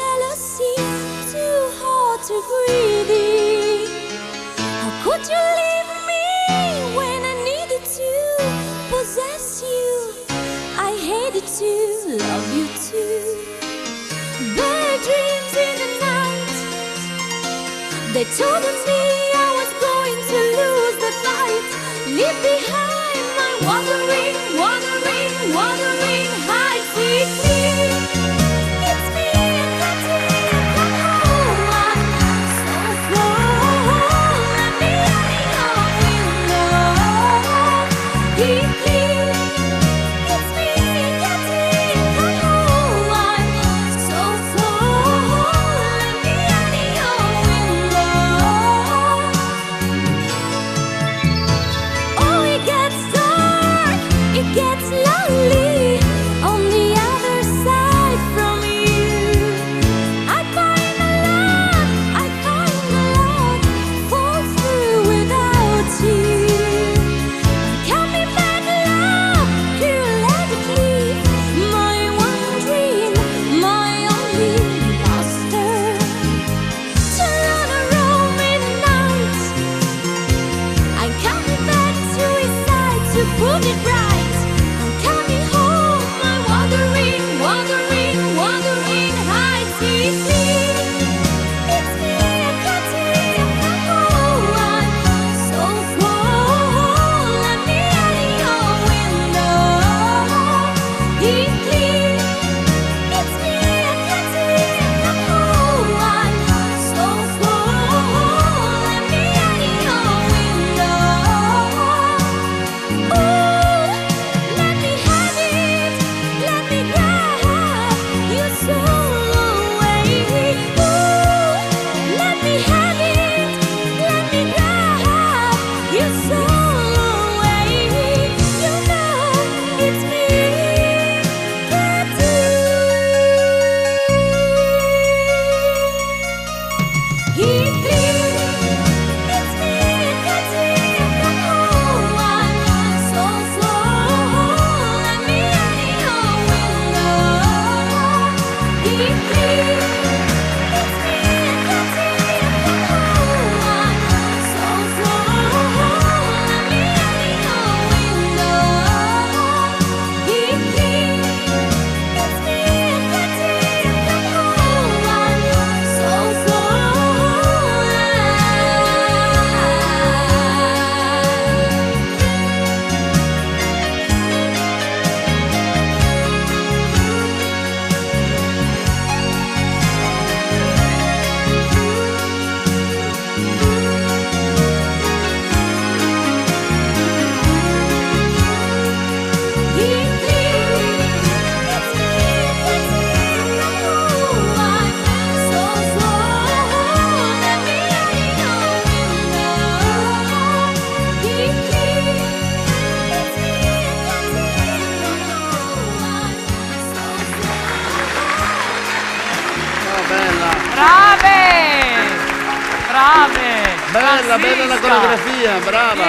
jealousy, too hard to breathe. How could you leave me when I needed to possess you? I hated to love you too. Bad dreams in the night, they told me I was going to lose the fight. Leave behind my wandering heart. It's me, Katina, come home. I'm so cold. Let me out of your window. Please, it's me, Katina, come home. I'm so cold. Let me out of your window. Oh, it gets dark, it gets lonely. On the other side from you, I find a lot, fall through without you. Coming back, love, periodically. My one dream, my only master. To run around midnight, I'm coming back to his side to put it right. I'm coming home, my wandering heights. It's me, Katina, come home. I'm so cold. Let me out of your window. It's me, Katina, come home. I'm so cold. Let me out of your window. Ooh, let me have it, let me grab your soul away. Ooh, let me have it, let me grab your soul away. You know it's me, Katina. It's me, Katina, come home. I'm so cold. Let me out of your window. It's me, Katina, come home. I'm so cold. Let me out of your window. It's me, Katina, come home. I'm so Brave! Brave! Bella la coreografia, brava.